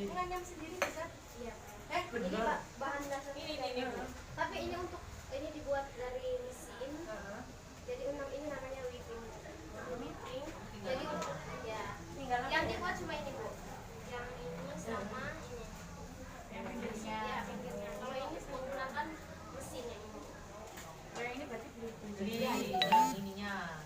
Menganyam sendiri bisa? Iya. Ini Pak, bahan dasar ini. Tapi ini untuk ini dibuat dari mesin. Jadi ini namanya whipping. Jadi untuk ya. Yang dibuat cuma ini Bu. Yang ini sama ini. Ya, pinggirnya. Kalau ini menggunakan mesin yang ini. Yang ini berarti beli ininya.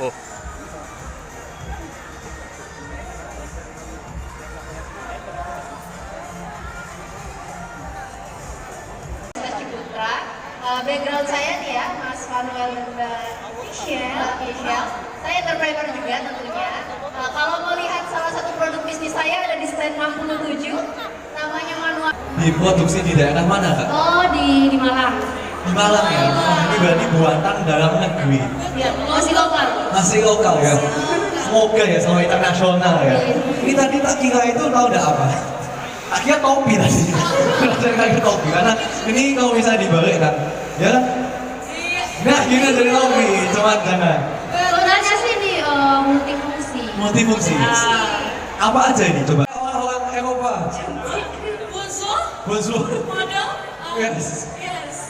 Oh. Ciputra. Background saya nih ya, Mas Manuel dan Mbak Michelle. Saya entrepreneur juga tentunya. Kalau mau lihat salah satu produk bisnis saya ada di stand 67, namanya Manual. Diproduksi di daerah mana, Kak? Oh, di Malang. Di Malang ya? Ini berarti buatan dalam negeri. Ya, masih lokal. Masih lokal ya? Semoga ya, sama internasional ya. Ini tadi tak kira itu tahu enggak apa? Tak kira topi tadi. Saya kira topi, karena ini kalau bisa dibalik kan, ya? Nah, gini dari topi, cuma jangan. Sebenarnya sih ini multifungsi. Multifungsi. Apa aja ini coba? Orang-orang Eropa. Bonjour. Yes.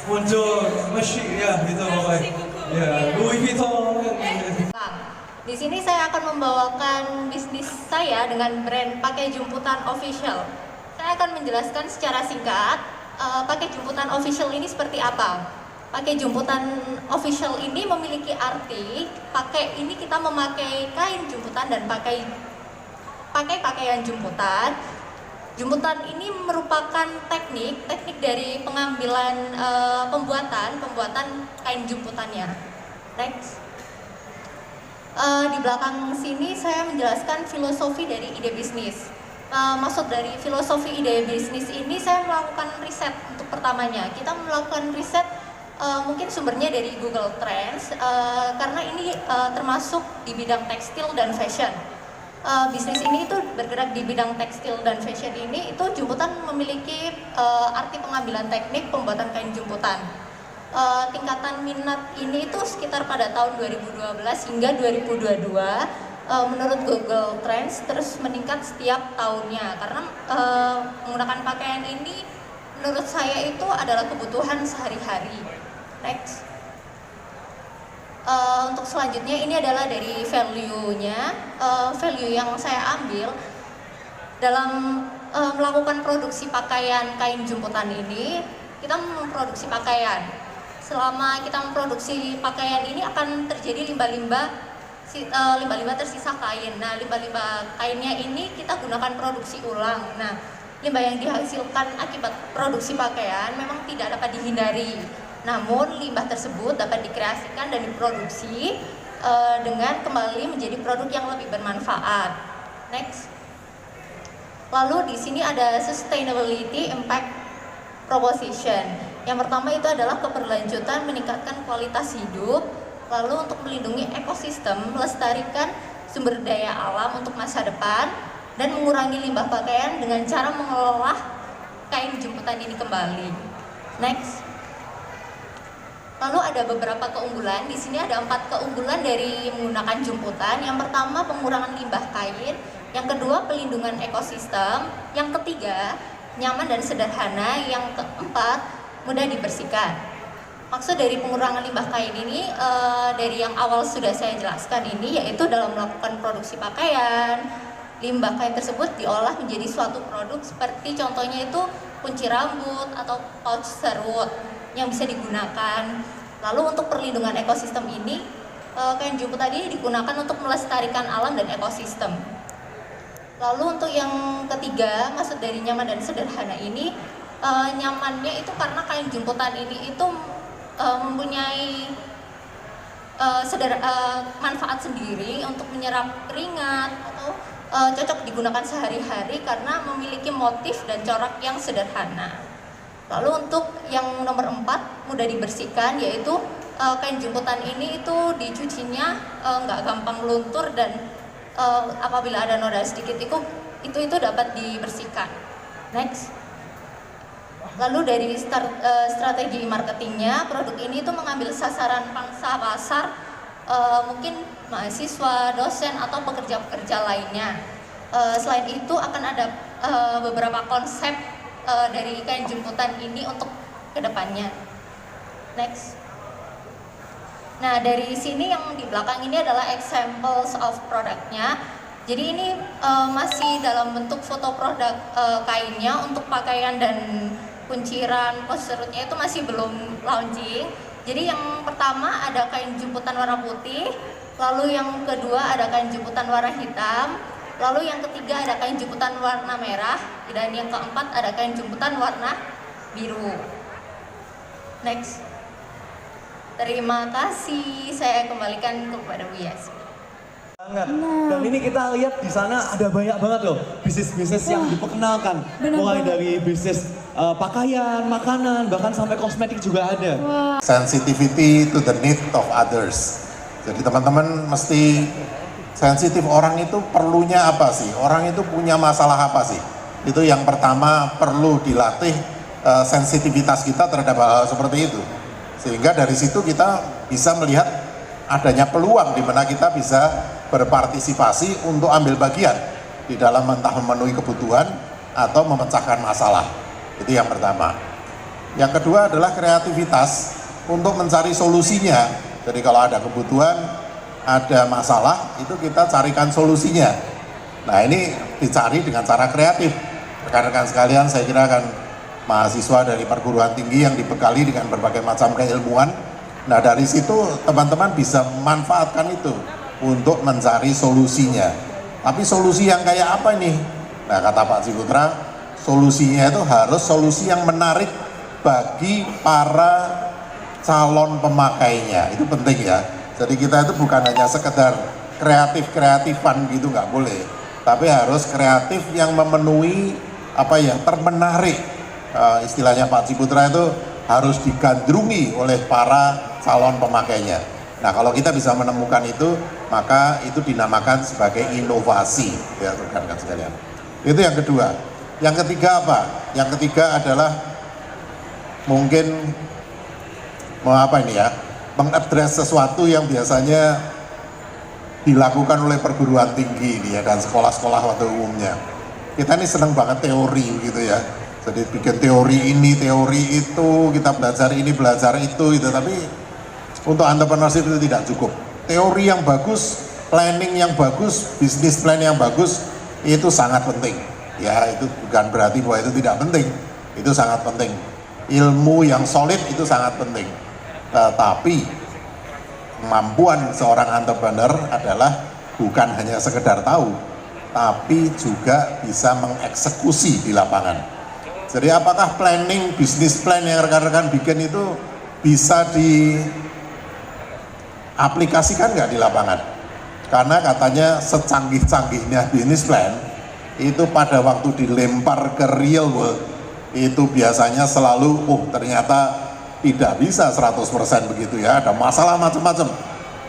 Muncul mesin ya gitu pokoknya. Ya, Louis Vuitton. Di sini saya akan membawakan bisnis saya dengan brand Pakai Jumputan Official. Saya akan menjelaskan secara singkat Pakai Jumputan Official ini seperti apa. Pakai Jumputan Official ini memiliki arti pakai ini kita memakai kain jumputan dan pakai pakaian jumputan. Jumputan ini merupakan teknik dari pengambilan pembuatan kain jumputannya. Next. Di belakang sini saya menjelaskan filosofi dari ide bisnis. Maksud dari filosofi ide bisnis ini saya melakukan riset untuk pertamanya. Kita melakukan riset mungkin sumbernya dari Google Trends karena ini termasuk di bidang tekstil dan fashion. Bisnis ini itu bergerak di bidang tekstil dan fashion ini itu jumputan memiliki arti pengambilan teknik pembuatan kain jumputan. Tingkatan minat ini itu sekitar pada tahun 2012 hingga 2022 menurut Google Trends terus meningkat setiap tahunnya karena menggunakan pakaian ini menurut saya itu adalah kebutuhan sehari-hari. Next. Untuk selanjutnya ini adalah dari value-nya. Value yang saya ambil dalam melakukan produksi pakaian kain jumputan ini, kita memproduksi pakaian. Selama kita memproduksi pakaian ini akan terjadi limbah-limbah tersisa kain. Nah, limbah-limbah kainnya ini kita gunakan produksi ulang. Nah, limbah yang dihasilkan akibat produksi pakaian memang tidak dapat dihindari. Namun limbah tersebut dapat dikreasikan dan diproduksi dengan kembali menjadi produk yang lebih bermanfaat. Next. Lalu di sini ada sustainability impact proposition. Yang pertama itu adalah keberlanjutan meningkatkan kualitas hidup, lalu untuk melindungi ekosistem, melestarikan sumber daya alam untuk masa depan, dan mengurangi limbah pakaian dengan cara mengelola kain jumputan ini kembali. Next. Lalu ada beberapa keunggulan. Di sini ada 4 keunggulan dari menggunakan jumputan. Yang pertama, pengurangan limbah kain. Yang kedua, pelindungan ekosistem. Yang ketiga, nyaman dan sederhana. Yang keempat, mudah dibersihkan. Maksud dari pengurangan limbah kain ini dari yang awal sudah saya jelaskan ini, yaitu dalam melakukan produksi pakaian, limbah kain tersebut diolah menjadi suatu produk seperti contohnya itu kunci rambut atau pouch serut yang bisa digunakan. Lalu untuk perlindungan ekosistem ini, kain jumputan ini digunakan untuk melestarikan alam dan ekosistem. Lalu untuk yang ketiga, maksud dari nyaman dan sederhana ini, nyamannya itu karena kain jumputan ini itu mempunyai manfaat sendiri untuk menyerap keringat atau cocok digunakan sehari-hari karena memiliki motif dan corak yang sederhana. Lalu untuk yang nomor 4, mudah dibersihkan, yaitu kain jemputan ini itu dicucinya nggak gampang luntur dan apabila ada noda sedikit itu dapat dibersihkan. Next. Lalu dari strategi marketingnya, produk ini itu mengambil sasaran pangsa pasar mungkin mahasiswa, dosen atau pekerja-pekerja lainnya. Selain itu akan ada beberapa konsep dari kain jemputan ini untuk kedepannya. Next. Nah, dari sini yang di belakang ini adalah examples of produknya. Jadi ini masih dalam bentuk foto produk kainnya. Untuk pakaian dan kunciran, posternya itu masih belum launching. Jadi yang pertama ada kain jemputan warna putih, lalu yang kedua ada kain jemputan warna hitam, lalu yang ketiga ada kain jemputan warna merah, dan yang keempat ada kain jemputan warna biru. Next. Terima kasih, saya kembalikan kepada Bu Yas. Dan ini kita lihat di sana ada banyak banget loh bisnis-bisnis yang diperkenalkan. Mulai dari bisnis pakaian, makanan, bahkan sampai kosmetik juga ada. Sensitivity to the need of others. Jadi teman-teman mesti sensitif, orang itu perlunya apa sih? Orang itu punya masalah apa sih? Itu yang pertama perlu dilatih sensitivitas kita terhadap hal seperti itu. Sehingga dari situ kita bisa melihat adanya peluang di mana kita bisa berpartisipasi untuk ambil bagian di dalam entah memenuhi kebutuhan atau memecahkan masalah. Itu yang pertama. Yang kedua adalah kreativitas untuk mencari solusinya. Jadi kalau ada kebutuhan, ada masalah, itu kita carikan solusinya. Nah, ini dicari dengan cara kreatif. Rekan-rekan sekalian, saya kira akan mahasiswa dari perguruan tinggi yang dibekali dengan berbagai macam keilmuan. Nah, dari situ teman-teman bisa memanfaatkan itu untuk mencari solusinya. Tapi solusi yang kayak apa nih? Nah, kata Pak Ciputra, solusinya itu harus solusi yang menarik bagi para calon pemakainya. Itu penting ya. Jadi kita itu bukan hanya sekedar kreatif-kreatifan gitu, nggak boleh. Tapi harus kreatif yang memenuhi termenarik. Istilahnya Pak Ciputra itu harus digandrungi oleh para calon pemakainya. Nah, kalau kita bisa menemukan itu, maka itu dinamakan sebagai inovasi, ya rekan-rekan sekalian. Itu yang kedua. Yang ketiga apa? Yang ketiga adalah mungkin mengadres sesuatu yang biasanya dilakukan oleh perguruan tinggi ini ya, dan sekolah-sekolah pada umumnya. Kita ini senang banget teori gitu ya. Jadi bikin teori ini, teori itu, kita belajar ini, belajar itu, tapi untuk entrepreneurship itu tidak cukup. Teori yang bagus, planning yang bagus, bisnis plan yang bagus, itu sangat penting. Ya, itu bukan berarti bahwa itu tidak penting. Itu sangat penting. Ilmu yang solid itu sangat penting. Tetapi kemampuan seorang entrepreneur adalah bukan hanya sekedar tahu, tapi juga bisa mengeksekusi di lapangan. Jadi apakah planning, bisnis plan yang rekan-rekan bikin itu bisa diaplikasikan nggak di lapangan? Karena katanya secanggih-canggihnya bisnis plan, itu pada waktu dilempar ke real world, itu biasanya selalu, ternyata tidak bisa 100% begitu ya, ada masalah macam-macam.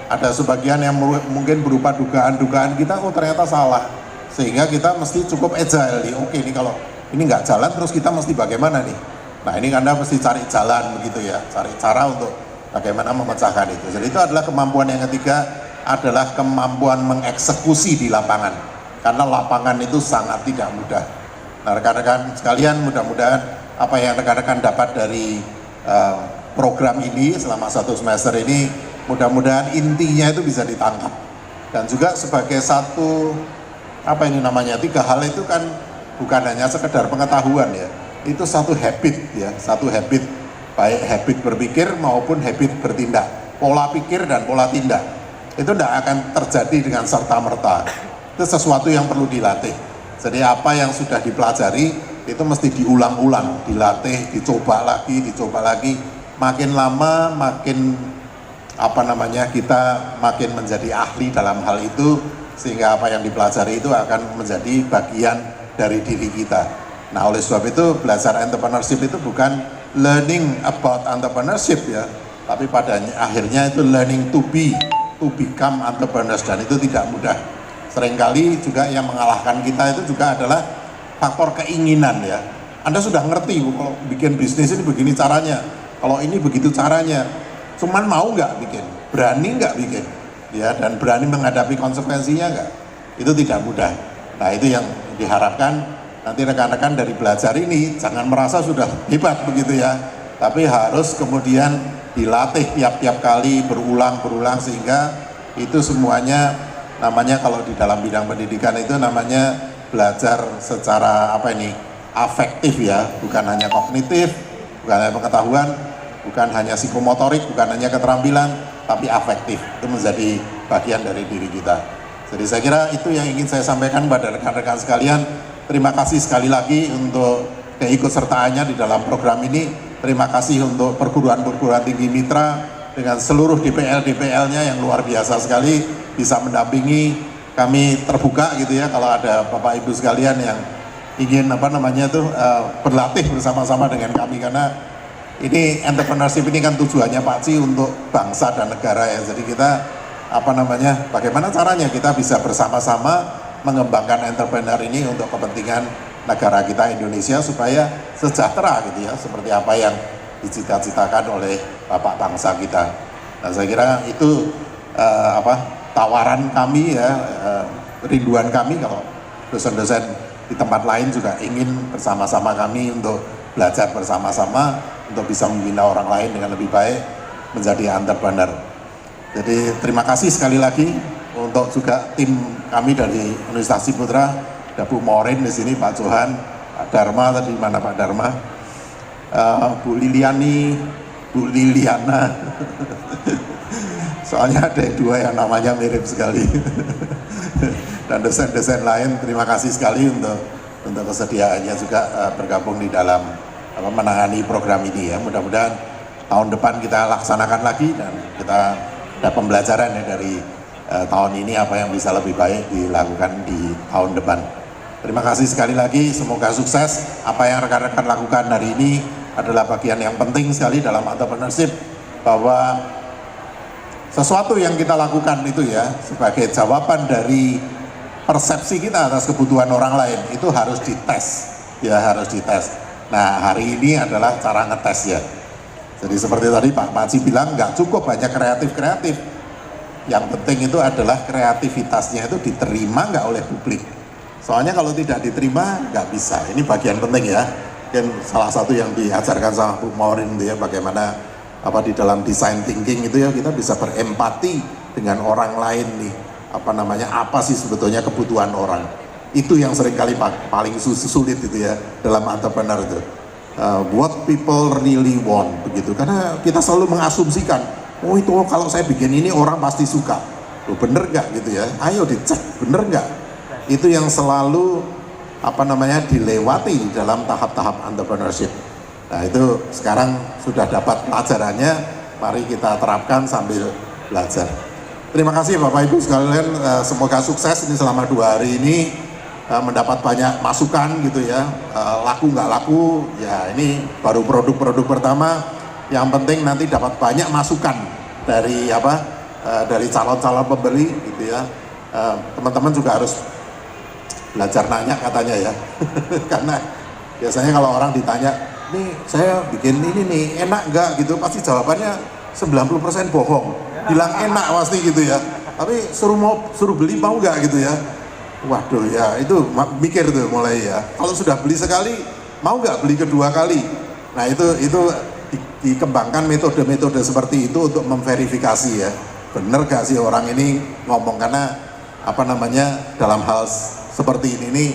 Ada sebagian yang mungkin berupa dugaan-dugaan kita, ternyata salah. Sehingga kita mesti cukup agile nih, oke nih kalau ini nggak jalan terus kita mesti bagaimana nih? Nah, ini Anda mesti cari jalan begitu ya, cari cara untuk bagaimana memecahkan itu. Jadi itu adalah kemampuan yang ketiga, adalah kemampuan mengeksekusi di lapangan. Karena lapangan itu sangat tidak mudah. Nah, rekan-rekan sekalian, mudah-mudahan apa yang rekan-rekan dapat dari program ini selama 1 semester ini, mudah-mudahan intinya itu bisa ditangkap. Dan juga sebagai satu, 3 hal itu kan bukan hanya sekedar pengetahuan ya, itu satu habit ya, satu habit, baik habit berpikir maupun habit bertindak, pola pikir dan pola tindak. Itu tidak akan terjadi dengan serta-merta, itu sesuatu yang perlu dilatih. Jadi apa yang sudah dipelajari itu mesti diulang-ulang, dilatih, dicoba lagi, makin lama makin kita makin menjadi ahli dalam hal itu, sehingga apa yang dipelajari itu akan menjadi bagian dari diri kita. Nah, oleh sebab itu belajar entrepreneurship itu bukan learning about entrepreneurship ya, tapi pada akhirnya itu learning to become entrepreneurs, dan itu tidak mudah. Seringkali juga yang mengalahkan kita itu juga adalah faktor keinginan ya. Anda sudah ngerti kalau bikin bisnis ini begini caranya, kalau ini begitu caranya, cuman mau nggak bikin, berani nggak bikin, ya, dan berani menghadapi konsekuensinya nggak, itu tidak mudah. Nah, itu yang diharapkan nanti rekan-rekan dari belajar ini jangan merasa sudah hebat begitu ya, tapi harus kemudian dilatih tiap-tiap kali berulang-berulang, sehingga itu semuanya namanya kalau di dalam bidang pendidikan itu namanya belajar secara afektif ya, bukan hanya kognitif, bukan hanya pengetahuan, bukan hanya psikomotorik, bukan hanya keterampilan, tapi afektif. Itu menjadi bagian dari diri kita. Jadi saya kira itu yang ingin saya sampaikan kepada rekan-rekan sekalian. Terima kasih sekali lagi untuk keikutsertaannya di dalam program ini. Terima kasih untuk perguruan-perguruan tinggi mitra dengan seluruh DPL-DPL-nya yang luar biasa sekali bisa mendampingi kami. Terbuka gitu ya kalau ada Bapak Ibu sekalian yang ingin berlatih bersama-sama dengan kami, karena ini entrepreneurship ini kan tujuannya Pak Ci untuk bangsa dan negara ya. Jadi kita bagaimana caranya kita bisa bersama-sama mengembangkan entrepreneur ini untuk kepentingan negara kita Indonesia supaya sejahtera gitu ya, seperti apa yang dicita-citakan oleh Bapak bangsa kita. Nah, saya kira itu tawaran kami ya, rinduan kami kalau dosen-dosen di tempat lain juga ingin bersama-sama kami untuk belajar bersama-sama untuk bisa membina orang lain dengan lebih baik menjadi entrepreneur. Jadi terima kasih sekali lagi untuk juga tim kami dari Universitas Ciputra, ada Bu Morin di sini, Pak Johan, Pak Dharma tadi, mana Pak Dharma, Bu Liliani, Bu Liliana, soalnya ada dua yang namanya mirip sekali. Dan dosen-dosen lain, terima kasih sekali untuk kesediaannya juga bergabung di dalam menangani program ini ya. Mudah-mudahan tahun depan kita laksanakan lagi dan kita ada pembelajaran ya dari tahun ini apa yang bisa lebih baik dilakukan di tahun depan. Terima kasih sekali lagi, semoga sukses. Apa yang rekan-rekan lakukan hari ini adalah bagian yang penting sekali dalam entrepreneurship, bahwa sesuatu yang kita lakukan itu ya sebagai jawaban dari persepsi kita atas kebutuhan orang lain itu harus dites ya, harus dites. Nah, hari ini adalah cara ngetes ya. Jadi seperti tadi Pak Maci bilang, nggak cukup banyak kreatif, yang penting itu adalah kreativitasnya itu diterima nggak oleh publik. Soalnya kalau tidak diterima nggak bisa. Ini bagian penting ya, dan salah satu yang diajarkan sama Bu Maureen itu ya, bagaimana di dalam design thinking itu ya kita bisa berempati dengan orang lain nih, apa sih sebetulnya kebutuhan orang. Itu yang seringkali paling sulit itu ya dalam entrepreneur itu, what people really want begitu, karena kita selalu mengasumsikan, oh itu kalau saya bikin ini orang pasti suka. Loh, bener nggak gitu ya, ayo dicek bener nggak. Itu yang selalu dilewati di dalam tahap-tahap entrepreneurship. Nah, itu sekarang sudah dapat pelajarannya, mari kita terapkan sambil belajar. Terima kasih Bapak Ibu sekalian, semoga sukses ini selama 2 hari ini, mendapat banyak masukan gitu ya, laku nggak laku, ya ini baru produk-produk pertama, yang penting nanti dapat banyak masukan dari dari calon-calon pembeli gitu ya. Teman-teman juga harus belajar nanya katanya ya, karena biasanya kalau orang ditanya, nih saya bikin ini nih enak nggak gitu, pasti jawabannya 90% bohong, bilang enak pasti gitu ya, tapi suruh beli mau nggak gitu ya. Waduh ya, itu mikir tuh mulai ya, kalau sudah beli sekali mau nggak beli kedua kali. Nah itu dikembangkan metode-metode seperti itu untuk memverifikasi ya, bener gak sih orang ini ngomong, karena dalam hal seperti ini nih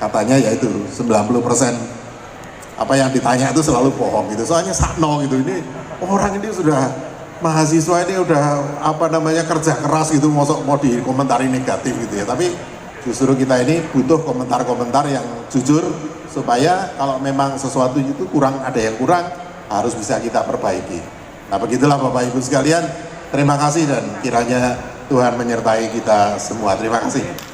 katanya yaitu 90% apa yang ditanya itu selalu bohong gitu, soalnya sakno gitu. Ini orang ini sudah mahasiswa ini udah kerja keras gitu, mau dikomentari negatif gitu ya, tapi justru kita ini butuh komentar-komentar yang jujur, supaya kalau memang sesuatu itu ada yang kurang harus bisa kita perbaiki. Nah begitulah Bapak Ibu sekalian, Terima kasih dan kiranya Tuhan menyertai kita semua. Terima kasih.